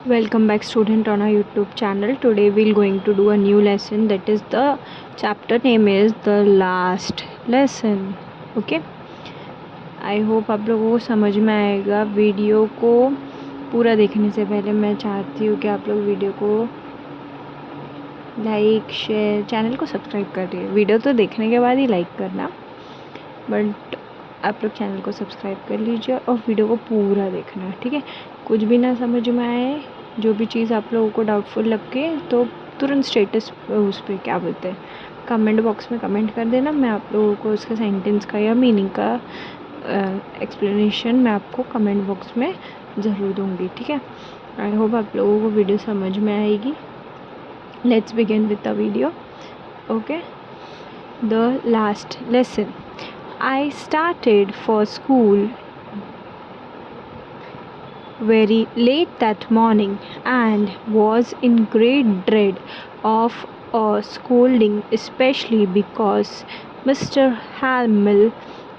Welcome back student on our YouTube channel. Today we're going to do a new lesson, that is the chapter name is the last lesson. Okay, I hope आप लोगों को समझ में आएगा. Video को पूरा देखने से पहले मैं चाहती हूँ कि आप लोग वीडियो को लाइक शेयर, चैनल को सब्सक्राइब करिए. वीडियो तो देखने के बाद ही लाइक करना, बट आप लोग चैनल को सब्सक्राइब कर लीजिए और वीडियो को पूरा देखना, ठीक है. कुछ भी ना समझ में आए, जो भी चीज़ आप लोगों को डाउटफुल लगे तो तुरंत स्टेटस उस पर क्या बोलते हैं कमेंट बॉक्स में कमेंट कर देना. मैं आप लोगों को उसके सेंटेंस का या मीनिंग का एक्सप्लेनेशन मैं आपको कमेंट बॉक्स में ज़रूर दूँगी, ठीक है. आई होप आप लोगों को वीडियो समझ में आएगी. Let's begin with the video. Okay, the last lesson. I started for school very late that morning and was in great dread of a scolding, especially because Mr. Hamill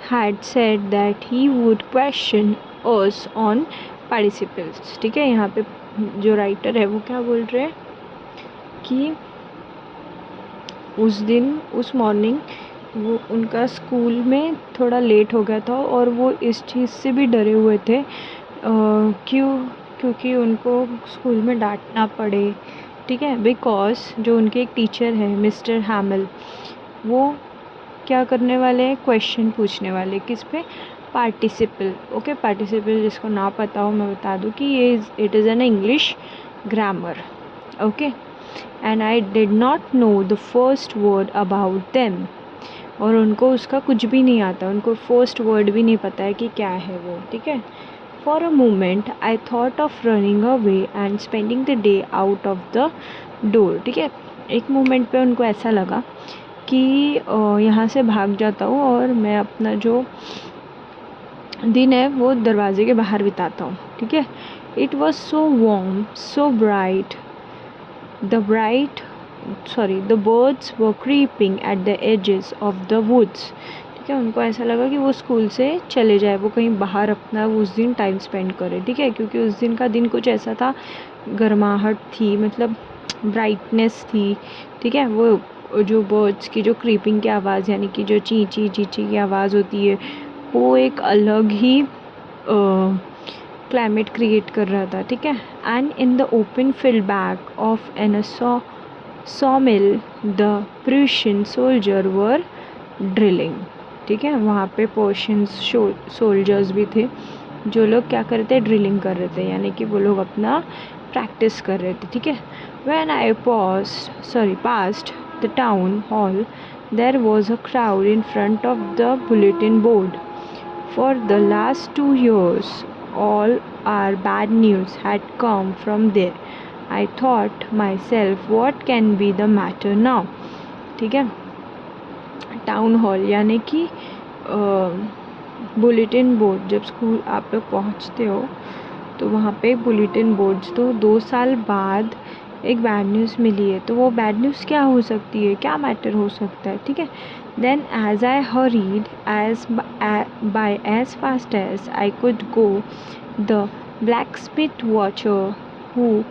had said that he would question us on participles. ठीक है, यहाँ पे जो writer है वो क्या बोल रहे हैं कि उस दिन उस मॉर्निंग वो उनका स्कूल में थोड़ा लेट हो गया था और वो इस चीज़ से भी डरे हुए थे क्योंकि उनको स्कूल में डांटना पड़े, ठीक है. बिकॉज जो उनके एक टीचर है मिस्टर हैमिल, वो क्या करने वाले हैं, क्वेश्चन पूछने वाले. किस पे, पार्टिसिपल. ओके, पार्टिसिपल जिसको ना पता हो मैं बता दूँ कि ये it is an English grammar. Okay, and I did not know the first word about them. और उनको उसका कुछ भी नहीं आता, उनको फर्स्ट वर्ड भी नहीं पता है कि क्या है वो, ठीक है. For a moment I thought of running away and spending the day out of the door. ठीक है, एक मोमेंट पे उनको ऐसा लगा कि यहाँ से भाग जाता हूँ और मैं अपना जो दिन है वो दरवाजे के बाहर बिताता हूँ, ठीक है. It was so warm, so bright. The birds were creeping at the edges of the woods. ठीक है, उनको ऐसा लगा कि वो स्कूल से चले जाए, वो कहीं बाहर अपना उस दिन टाइम स्पेंड करे, ठीक है. क्योंकि उस दिन का दिन कुछ ऐसा था, गर्माहट थी, मतलब ब्राइटनेस थी, ठीक है. वो जो बर्ड्स की जो क्रीपिंग की आवाज़, यानी कि जो ची ची ची ची की आवाज़ होती है, वो एक अलग ही क्लाइमेट क्रिएट कर रहा था, ठीक है. And in the open field back of an sawmill the Prussian soldier were drilling. ठीक है, वहाँ पे पर्शियन सोल्जर्स भी थे जो लोग क्या कर रहे थे, ड्रिलिंग कर रहे थे, यानी कि वो लोग अपना प्रैक्टिस कर रहे थे, ठीक है. When I passed the town hall, there was a crowd in front of the bulletin board. For the last 2 years, all our bad news had come from there. I thought myself, what can be the matter now? ठीक है, town hall यानी कि bulletin board. जब school आप लोग पहुँचते हो तो वहाँ पे बुलेटिन बोर्ड्स, तो 2 साल बाद एक बैड न्यूज़ मिली है, तो वो बैड न्यूज़ क्या हो सकती है, क्या मैटर हो सकता है, ठीक है. Then as I hurried as fast as I could go, the blacksmith watcher who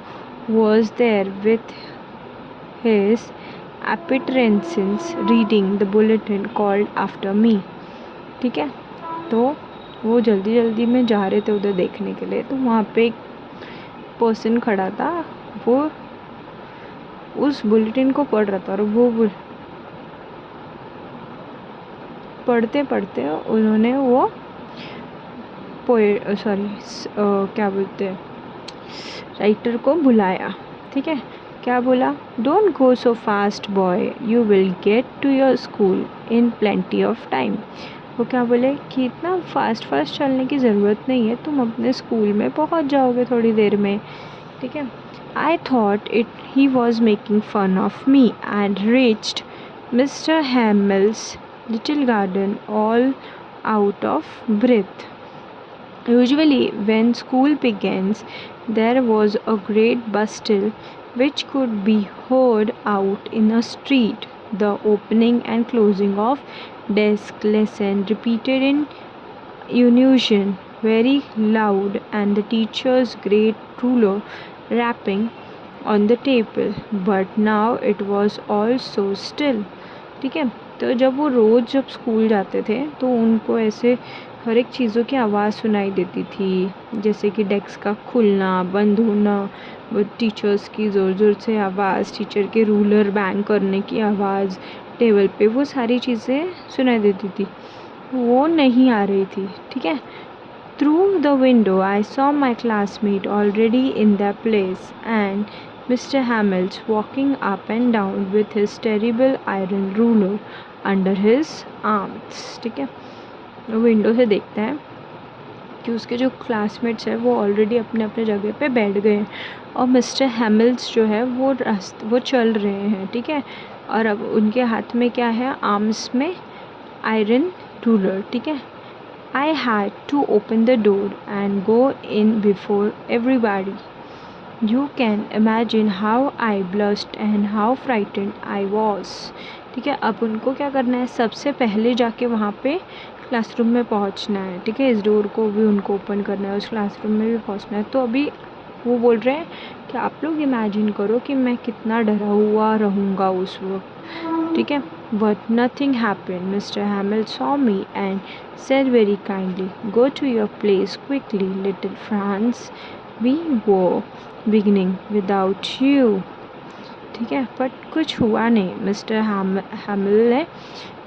was there with his apprehensions reading the bulletin called after me. ठीक है, तो वो जल्दी जल्दी में जा रहे थे उधर देखने के लिए, तो वहाँ पे एक पर्सन खड़ा था, वो उस बुलेटिन को पढ़ रहा था और वो पढ़ते पढ़ते उन्होंने वो क्या बोलते हैं, राइटर को बुलाया, ठीक है. क्या बोला, don't go so fast boy, you will get to your school in plenty of time. वो क्या बोले कि इतना फास्ट चलने की ज़रूरत नहीं है, तुम अपने स्कूल में पहुंच जाओगे थोड़ी देर में, ठीक है. I thought he was making fun of me and reached mister Hamel's little garden all out of breath. Usually, when school begins, there was a great bustle which could be heard out in a street. The opening and closing of desk lesson repeated in unison, very loud, and the teacher's great ruler rapping on the table, but now it was all so still. ठीक है, तो जब वो रोज़ जब school जाते थे तो उनको ऐसे हर एक चीज़ों की आवाज़ सुनाई देती थी, जैसे कि डेस्क का खुलना बंद होना, वो टीचर्स की ज़ोर ज़ोर से आवाज़, टीचर के रूलर बैंग करने की आवाज़ टेबल पे, वो सारी चीज़ें सुनाई देती थी। वो नहीं आ रही थी। ठीक है, through the window I saw my classmate already in their place and Mr. Hamels walking up and down with his terrible iron ruler under his arms. ठीक है, विंडो से देखते हैं कि उसके जो क्लासमेट्स हैं वो ऑलरेडी अपने अपने जगह पे बैठ गए हैं और मिस्टर हैमिल्स जो है वो चल रहे हैं। ठीक है, और अब उनके हाथ में क्या है, आर्म्स में आयरन रूलर। ठीक है, I had to open the door and go in before everybody. You can imagine how I blushed and how frightened I was. ठीक है, अब उनको क्या करना है, सबसे पहले जाके वहाँ पे क्लासरूम में पहुँचना है। ठीक है, इस डोर को भी उनको ओपन करना है, उस क्लासरूम में भी पहुँचना है। तो अभी वो बोल रहे हैं कि आप लोग इमेजिन करो कि मैं कितना डरा हुआ रहूँगा उस वक्त। ठीक है, but nothing happened. Mr. Hamill saw me and said very kindly, "Go to your place quickly, little Franz. We were beginning without you." ठीक है, बट कुछ हुआ नहीं। मिस्टर हैमिल ने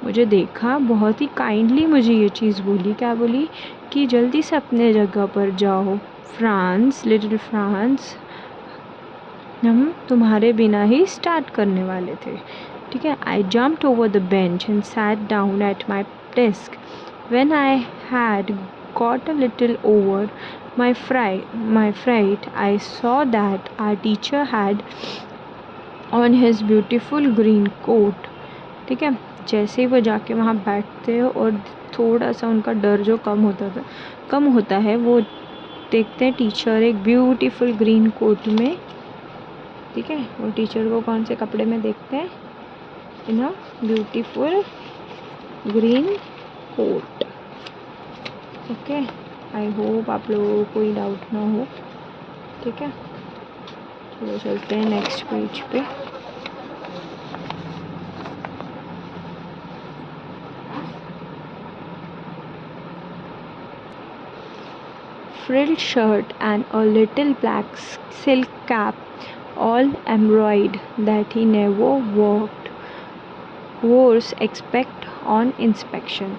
मुझे देखा, बहुत ही काइंडली मुझे ये चीज़ बोली, क्या बोली कि जल्दी से अपने जगह पर जाओ फ्रांस, लिटिल फ्रांस, हम तुम्हारे बिना ही स्टार्ट करने वाले थे। ठीक है, आई jumped over the bench and sat down at my desk. When I had got a little over my fright, I saw that our teacher had on his beautiful green coat. ठीक है, जैसे ही वो जाके वहाँ बैठते हैं और थोड़ा सा उनका डर जो कम होता है, वो देखते हैं टीचर एक ब्यूटीफुल ग्रीन कोट में। ठीक है, वो टीचर को कौन से कपड़े में देखते हैं, in a beautiful green coat. Okay, I hope आप लोगों को कोई डाउट ना हो। ठीक है, चलो चलते हैं नेक्स्ट पेज पे। Frilled shirt and a little black silk cap, all embroidered, that he never wore except on inspection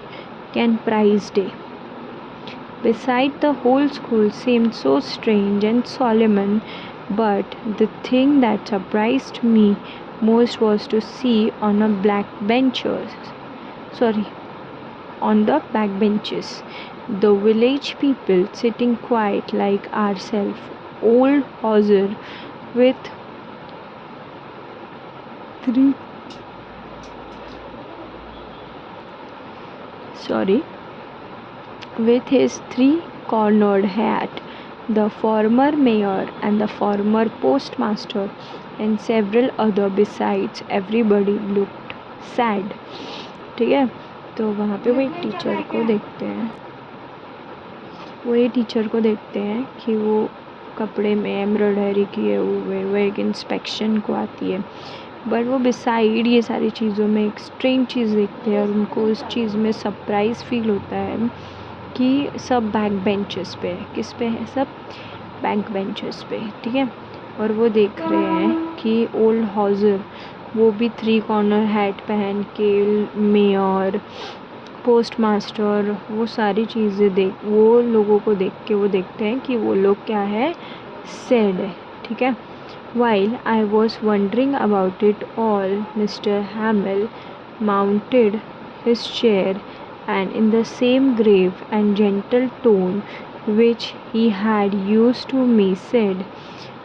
and prize day. Beside, the whole school seemed so strange and solemn, but the thing that surprised me most was to see on the backbenches the village people sitting quiet like ourselves. Old Hauser with three with his three-cornered hat, the former mayor and the former postmaster, and several other besides. Everybody looked sad. ठीक है, तो वहाँ पे वो एक teacher को देखते हैं कि वो कपड़े में एम्ब्रॉयडरी किए हुए, वो एक इंस्पेक्शन को आती है, बट वो बिसाइड ये सारी चीज़ों में एक स्ट्रेंज चीज़ देखते हैं और उनको उस चीज़ में सरप्राइज़ फील होता है कि सब बैक बेंचेस पे है। किस पे है, सब बैक बेंचेस पे। ठीक है, और वो देख रहे हैं कि ओल्ड हाउसर वो भी थ्री कॉर्नर हैट पहन के, मेयर, पोस्टमास्टर, वो सारी चीज़ें वो लोगों को देख के वो देखते हैं कि वो लोग क्या है, सैड है। ठीक है, while I was wondering about it all, Mr. Hamill mounted his chair and in the same grave and gentle tone which he had used to me said,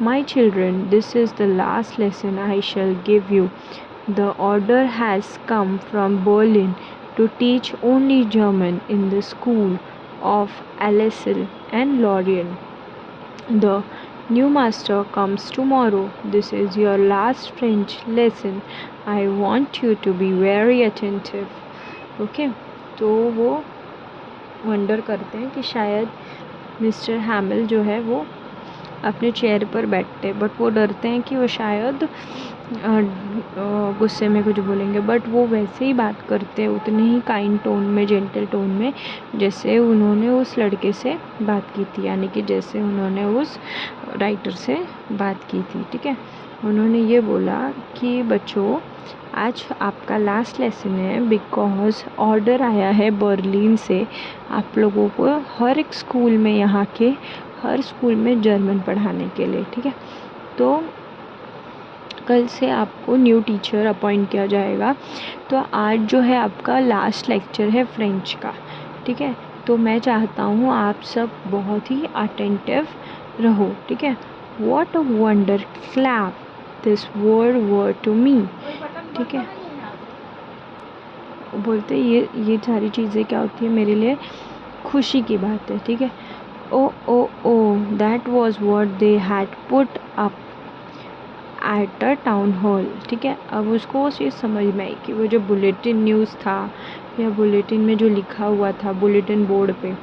"My children, this is the last lesson I shall give you. The order has come from Berlin to teach only German in the school of Alessel and Lorien. The new master comes tomorrow. This is your last French lesson. I want you to be very attentive." Okay, तो वो wonder करते हैं कि शायद mister हैमिल जो है वो अपने चेयर पर बैठते, बट वो डरते हैं कि वो शायद गुस्से में कुछ बोलेंगे, बट वो वैसे ही बात करते उतने ही काइंड टोन में, जेंटल टोन में, जैसे उन्होंने उस लड़के से बात की थी, यानी कि जैसे उन्होंने उस राइटर से बात की थी। ठीक है, उन्होंने ये बोला कि बच्चों आज आपका लास्ट लेसन है, बिकॉज ऑर्डर आया है बर्लिन से आप लोगों को हर एक स्कूल में, यहाँ के हर स्कूल में जर्मन पढ़ाने के लिए। ठीक है, तो कल से आपको न्यू टीचर अपॉइंट किया जाएगा। तो आज जो है आपका लास्ट लेक्चर है फ्रेंच का। ठीक है, तो मैं चाहता हूँ आप सब बहुत ही अटेंटिव रहो। ठीक है, what a wonder clap this word to me. ठीक है, बोलते ये सारी चीज़ें क्या होती है मेरे लिए खुशी की बात है। ठीक है, oh that was what they had put up at a town hall. ठीक है, अब उसको वो चीज़ समझ में आई कि वो जो बुलेटिन न्यूज़ था या बुलेटिन में जो लिखा हुआ था बुलेटिन बोर्ड पे,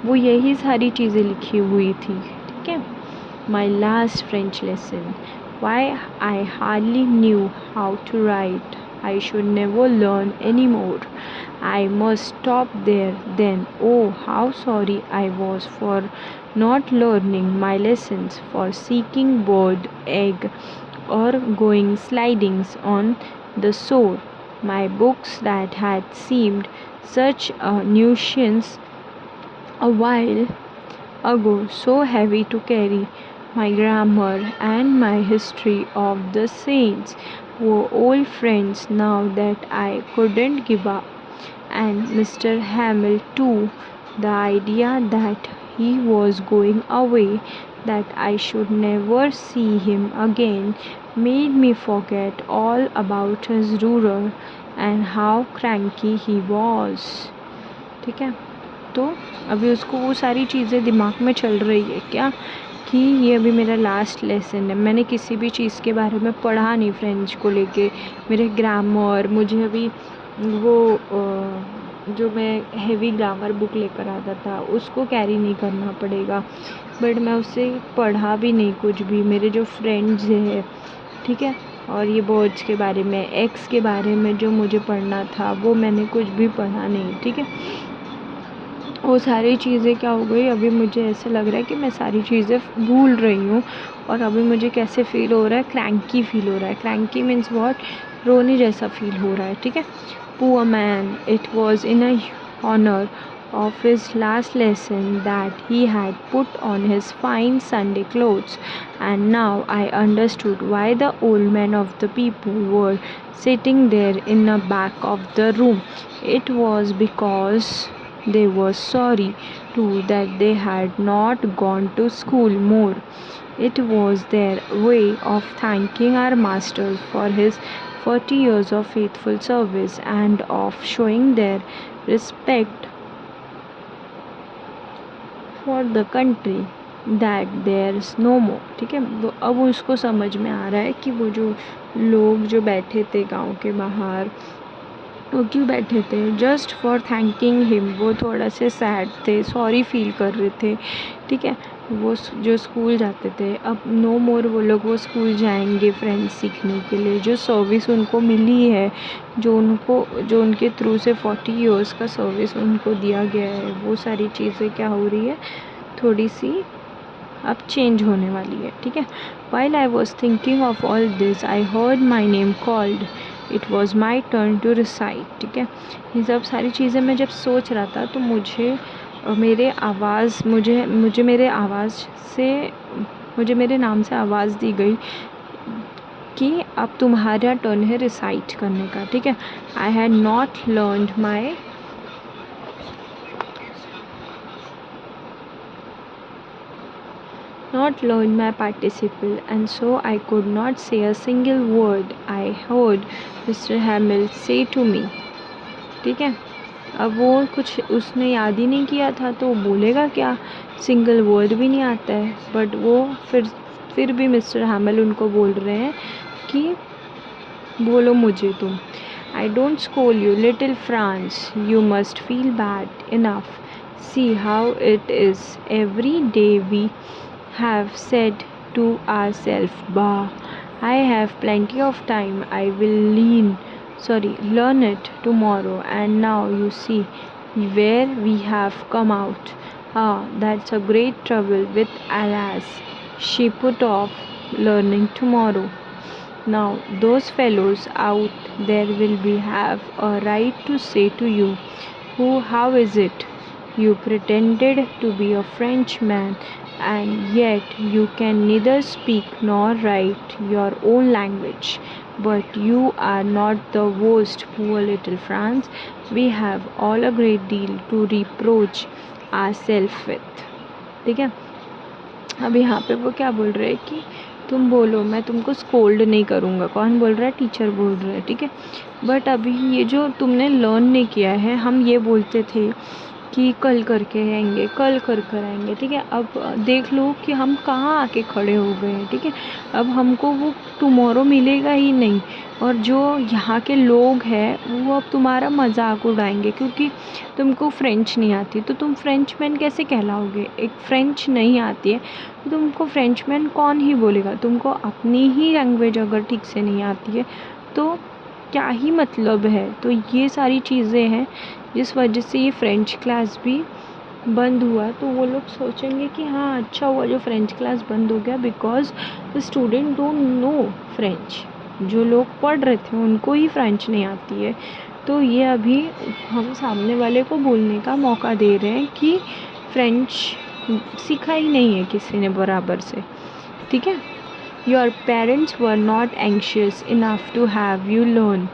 वो यही सारी चीज़ें लिखी हुई थी। ठीक है, my last French lesson, why I hardly knew how to write, I should never learn anymore. I must stop there then. Oh, how sorry I was for not learning my lessons, for seeking bird egg or going slidings on the shore. My books that had seemed such a nuisance a while ago, so heavy to carry, my grammar and my history of the saints were old friends now that I couldn't give up. And Mr. Hamill too, the idea that he was going away, that I should never see him again, made me forget all about his ruler and how cranky he was. ठीक है, तो अभी उसको वो सारी चीज़ें दिमाग में चल रही है क्या कि ये अभी मेरा लास्ट लेसन है, मैंने किसी भी चीज़ के बारे में पढ़ा नहीं फ्रेंच को लेके, मेरे ग्रामर, मुझे अभी वो जो मैं हेवी ग्रामर बुक लेकर आता था उसको कैरी नहीं करना पड़ेगा, बट मैं उससे पढ़ा भी नहीं कुछ भी। मेरे जो फ्रेंड्स है, ठीक है, और ये बर्ड्स के बारे में, एक्स के बारे में जो मुझे पढ़ना था वो मैंने कुछ भी पढ़ा नहीं। ठीक है, वो सारी चीज़ें क्या हो गई, अभी मुझे ऐसे लग रहा है कि मैं सारी चीज़ें भूल रही हूँ, और अभी मुझे कैसे फ़ील हो रहा है, क्रैंकी फ़ील हो रहा है। क्रैंकी मीन्स व्हाट, रोने जैसा फ़ील हो रहा है। ठीक है, poor man, it was in a honour of his last lesson that he had put on his fine Sunday clothes, and now I understood why the old men of the people were sitting there in the back of the room. It was because they were sorry too that they had not gone to school more. It was their way of thanking our master for his 40 years of faithful service and of showing their respect for the country that there's no more. ठीक है, वो अब उसको समझ में आ रहा है कि वो जो लोग जो बैठे थे गांव के बाहर, वो क्यों बैठे थे, जस्ट फॉर थैंकिंग हिम। वो थोड़ा से सैड थे, सॉरी फील कर रहे थे। ठीक है, वो जो स्कूल जाते थे, अब नो मोर वो लोग वो स्कूल जाएंगे फ्रेंड्स सीखने के लिए। जो सर्विस उनको मिली है, जो उनके थ्रू से 40 इयर्स का सर्विस उनको दिया गया है, वो सारी चीज़ें क्या हो रही है, थोड़ी सी अब चेंज होने वाली है। ठीक है, while I was thinking of all this I heard my name called, it was my turn to recite. ठीक है, ये सब सारी चीज़ें मैं जब सोच रहा था तो मुझे मेरे नाम से आवाज़ दी गई कि अब तुम्हारा टर्न है रिसाइट करने का। ठीक है, I had not learned my participle, and so I could not say a single word I heard Mr. Hamill say to me. ठीक है, अब वो कुछ उसने याद ही नहीं किया था तो बोलेगा क्या, सिंगल वर्ड भी नहीं आता है, बट वो फिर भी मिस्टर हैमिल उनको बोल रहे हैं कि बोलो मुझे तुम। I don't scold you, little Franz, you must feel bad enough. See how it is every day we have said to ourselves, bah, I have plenty of time, I will learn it tomorrow, and now you see where we have come out. Ah, that's a great trouble with Alice. She put off learning tomorrow. Now those fellows out there will be have a right to say to you, how is it? You pretended to be a Frenchman, and yet you can neither speak nor write your own language. But you are not the worst, poor little France. We have all a great deal to reproach ourselves with. ठीक है, अब यहाँ पे वो क्या बोल रहे हैं कि तुम बोलो, मैं तुमको स्कोल्ड नहीं करूँगा. कौन बोल रहा है? टीचर बोल रहा है. ठीक है, बट अभी ये जो तुमने लर्न नहीं किया है, हम ये बोलते थे कि कल करके आएंगे, कल कर आएंगे. ठीक है, अब देख लो कि हम कहाँ आके खड़े हो गए हैं. ठीक है, अब हमको वो टुमारो मिलेगा ही नहीं. और जो यहाँ के लोग हैं वो अब तुम्हारा मजाक उड़ाएंगे क्योंकि तुमको फ्रेंच नहीं आती. तो तुम फ्रेंचमैन कैसे कहलाओगे? एक फ्रेंच नहीं आती है तो तुमको फ्रेंचमैन कौन ही बोलेगा? तुमको अपनी ही लैंग्वेज अगर ठीक से नहीं आती है तो क्या ही मतलब है? तो ये सारी चीज़ें हैं जिस वजह से ये फ्रेंच क्लास भी बंद हुआ. तो वो लोग सोचेंगे कि हाँ, अच्छा हुआ जो फ्रेंच क्लास बंद हो गया, because the student don't know French. जो लोग पढ़ रहे थे उनको ही फ्रेंच नहीं आती है. तो ये अभी हम सामने वाले को बोलने का मौका दे रहे हैं कि फ्रेंच सीखा ही नहीं है किसी ने बराबर से. ठीक है, your parents were not anxious enough to have you learn.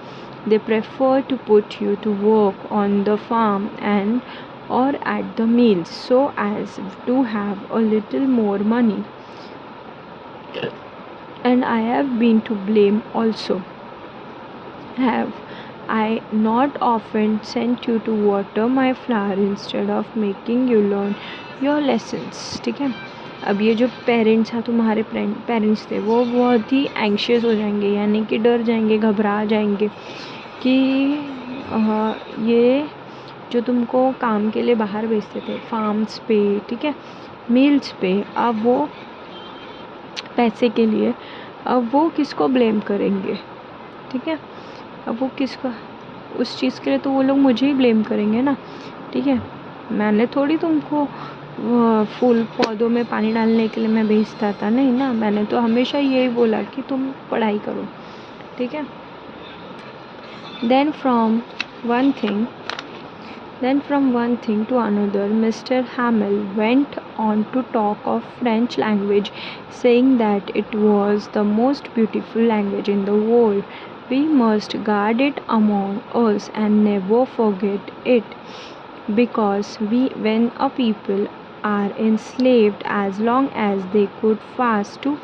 They preferred to put you to work on the farm or at the mills so as to have a little more money. And I have been to blame also. Have I not often sent you to water my flower instead of making you learn your lessons? ठीक है, अब ये जो parents हैं, तुम्हारे parents थे, वो बहुत ही एंग्शियस हो जाएंगे, यानी कि डर जाएंगे, घबरा जाएंगे कि ये जो तुमको काम के लिए बाहर भेजते थे फार्म्स पे, ठीक है, मिल्स पे, अब वो पैसे के लिए अब वो किसको ब्लेम करेंगे? ठीक है, अब वो किसको, उस चीज़ के लिए तो वो लोग मुझे ही ब्लेम करेंगे ना. ठीक है, मैंने थोड़ी तुमको फूल पौधों में पानी डालने के लिए मैं भेजता था, नहीं ना. मैंने तो हमेशा यही बोला कि तुम पढ़ाई करो. ठीक है, then from one thing to another, Mr. Hamel went on to talk of French language, saying that it was the most beautiful language in the world. We must guard it among us and never forget it, because when a people are enslaved, as long as they hold fast to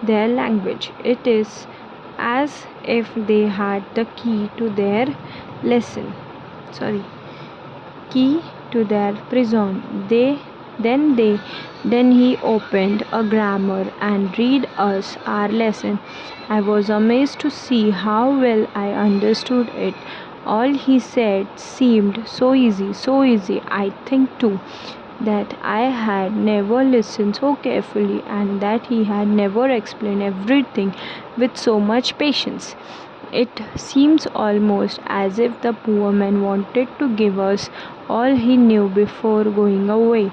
their language, it is as if they had the key to their prison. Then he opened a grammar and read us our lesson. I was amazed to see how well I understood it. All he said seemed so easy. I think too that I had never listened so carefully, and that he had never explained everything with so much patience. It seems almost as if the poor man wanted to give us all he knew before going away,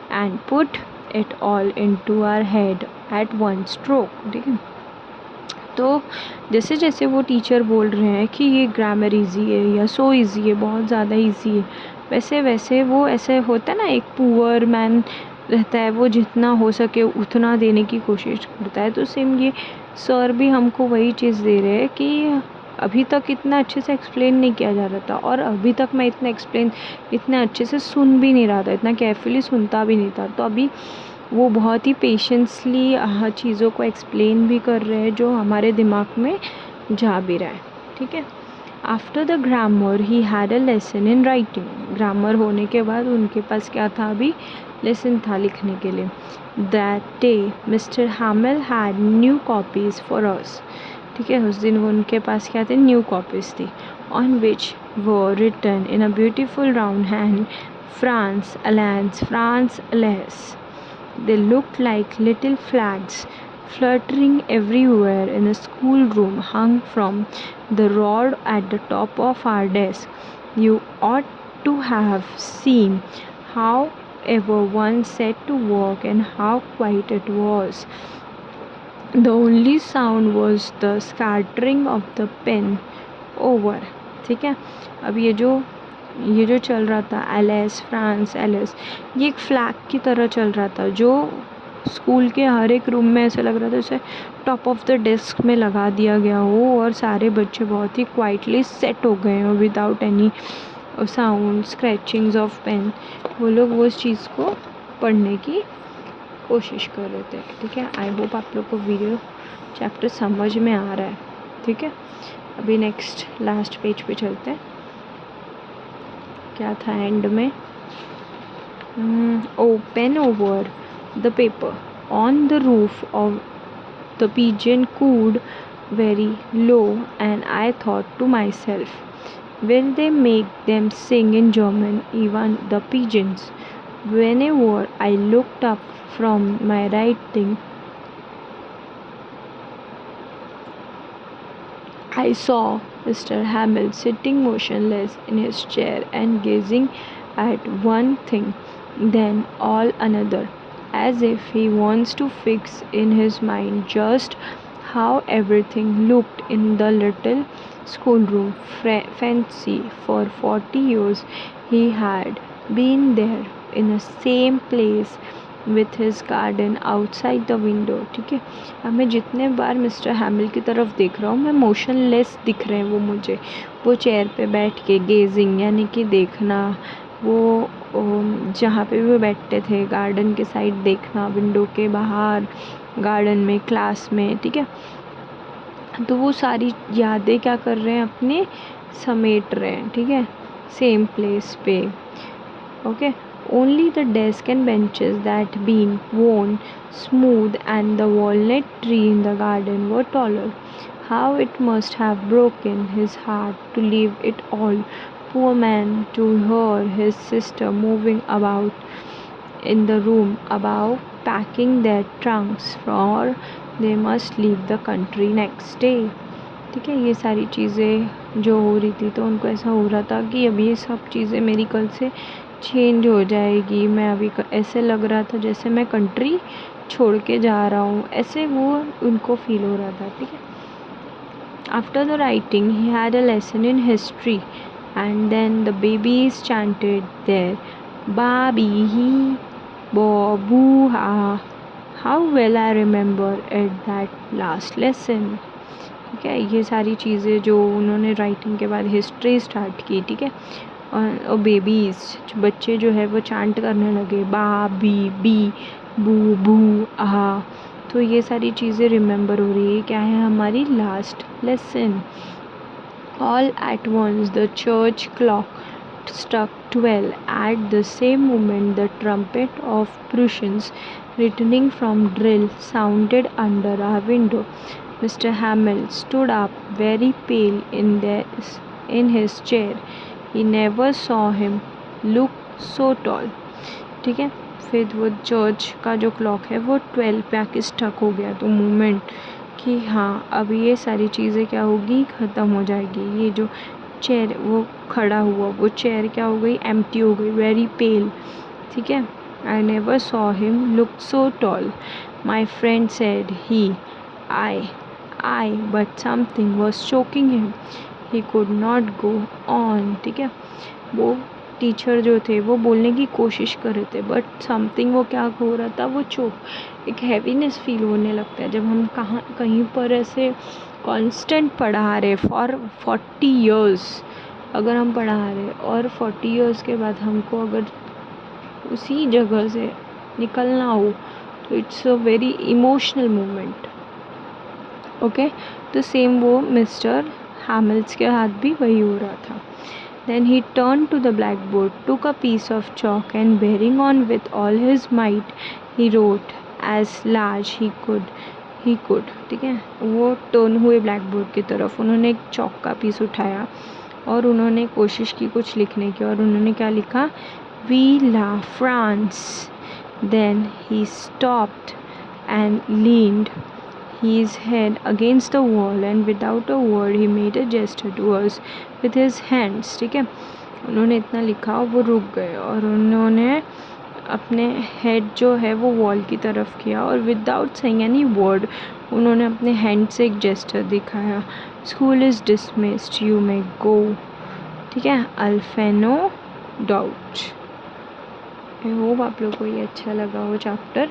and put it all into our head at one stroke. ठीक है, तो जैसे जैसे वो teacher बोल रहे हैं कि ये ग्रामर इजी है या सो इजी है, बहुत ज़्यादा इजी है, वैसे वैसे वो ऐसे होता है ना, एक पुअर मैन रहता है, वो जितना हो सके उतना देने की कोशिश करता है. तो सेम ये सर भी हमको वही चीज़ दे रहे हैं कि अभी तक इतना अच्छे से एक्सप्लेन नहीं किया जा रहा था, और अभी तक मैं इतना अच्छे से सुन भी नहीं रहा था, इतना केयरफुली सुनता भी नहीं था. तो अभी वो बहुत ही पेशेंसली चीज़ों को एक्सप्लेन भी कर रहे हैं जो हमारे दिमाग में जा भी रहा है. ठीक है, after the grammar he had a lesson in writing. Grammar होने के बाद उनके पास क्या था? अभी लेसन था लिखने के लिए. That day mister Hamel had new copies for us. ठीक है, उस दिन वो उनके पास क्या थे? न्यू कॉपीज़ थी, on which were written in a beautiful round hand, France alliance, France Alsace. They looked like little flags fluttering everywhere in the schoolroom hung from the rod at the top of our desk. You ought to have seen how everyone set to work and how quiet it was. The only sound was the scattering of the pen over. ठीक है, अब ये जो चल रहा था Alice France Alice, ये एक फ्लैग की तरह चल रहा था जो स्कूल के हर एक रूम में ऐसा लग रहा था जैसे टॉप ऑफ द डेस्क में लगा दिया गया हो और सारे बच्चे बहुत ही क्वाइटली सेट हो गए हो without any sound scratchings of pen. वो लोग वो उस चीज़ को पढ़ने की कोशिश कर रहे थे. ठीक है, आई होप आप लोग को वीडियो चैप्टर समझ में आ रहा है. ठीक है, अभी नेक्स्ट लास्ट पेज पे चलते हैं. क्या था एंड में? Pen over the paper on the roof of the pigeon cooed very low, and I thought to myself, will they make them sing in German, even the pigeons? Whenever I looked up from my writing, I saw Mr. Hamel sitting motionless in his chair and gazing at one thing, then all another, as if he wants to fix in his mind just how everything looked in the little schoolroom. Fancy, for 40 years he had been there in the same place with his garden outside the window. ठीक है, अब मैं जितने बार mister हैमिल की तरफ देख रहा हूँ मैं मोशनलेस दिख रहे हैं वो मुझे. वो चेयर पे बैठ के गेजिंग यानी कि देखना, वो जहाँ पे भी वो बैठते थे गार्डन के साइड देखना, विंडो के बाहर, गार्डन में, क्लास में. ठीक है, तो वो सारी यादें क्या कर रहे हैं, अपने समेट रहे हैं. ठीक है, सेम प्लेस पे. Okay, only the desk and benches that been worn smooth and the walnut tree in the garden were taller. How it must have broken his heart to leave it all, poor man, to hear his sister moving about in the room above, packing their trunks, for they must leave the country next day. ठीक है, ये सारी चीज़ें जो हो रही थी तो उनको ऐसा हो रहा था कि अब ये सब चीज़ें मेरी कल से चेंज हो जाएगी. मैं अभी ऐसे लग रहा था जैसे मैं कंट्री छोड़ के जा रहा हूँ, ऐसे वो उनको फील हो रहा था. ठीक है, after the writing he had a lesson in history and then the babies chanted their बाबी ही बॉबू हा. How well I remember at that last lesson. ठीक है, ये सारी चीज़ें जो उन्होंने राइटिंग के बाद हिस्ट्री स्टार्ट की. ठीक है, और बेबीज़ बच्चे जो है वो चांट करने लगे बा बी बी बू बू आहा. तो ये सारी चीज़ें रिमेंबर हो रही है. क्या है हमारी last lesson. All at once the church clock struck 12. At the same moment the trumpet of Prussians returning from drill sounded under our window. Mr. Hamel stood up very pale in his chair. He never saw him look so tall. ठीक है, फिर वो church का जो clock है वो 12 पे आके स्टक हो गया. तो मोमेंट कि हाँ अब ये सारी चीज़ें क्या होगी, ख़त्म हो जाएगी. ये जो चेयर वो खड़ा हुआ वो चेयर क्या हो गई, एम्प्टी हो गई, वेरी पेल. ठीक है, I never saw him look so tall. My friend said he I but something was choking him. He could not go on. ठीक है, वो टीचर जो थे वो बोलने की कोशिश कर रहे थे बट समथिंग वो क्या हो रहा था, वो चोक, एक हैवीनेस फील होने लगता है जब हम कहीं पर ऐसे कांस्टेंट पढ़ा रहे फॉर 40 इयर्स. अगर हम पढ़ा रहे और 40 इयर्स के बाद हमको अगर उसी जगह से निकलना हो तो it's a very emotional moment. Okay, तो सेम वो मिस्टर हैमिल्स के हाथ भी वही हो रहा था. Then he turned to the blackboard, took a piece of chalk, and bearing on with all his might, he wrote as large he could. ठीक है, वो टर्न हुए ब्लैक बोर्ड की तरफ. उन्होंने एक चौक का पीस उठाया और उन्होंने कोशिश की कुछ लिखने की, और उन्होंने क्या लिखा, वी ला फ्रांस Then he stopped and leaned his head against the wall and without a word he made a gesture to us with his hands. ठीक है, उन्होंने इतना लिखा, वो रुक गए और उन्होंने अपने हेड जो है वो वॉल की तरफ किया और विदाउट सेइंग एनी वर्ड उन्होंने अपने हैंड से एक जेस्चर दिखाया. School is dismissed, you may go. ठीक है, अल्फेनो डाउच. आई होप आप लोग को ये अच्छा लगा हो चैप्टर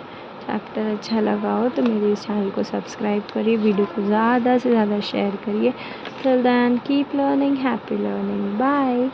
अच्छा लगा हो तो मेरे इस चैनल को सब्सक्राइब करिए, वीडियो को ज़्यादा से ज़्यादा शेयर करिए. Till then keep learning, happy learning, bye.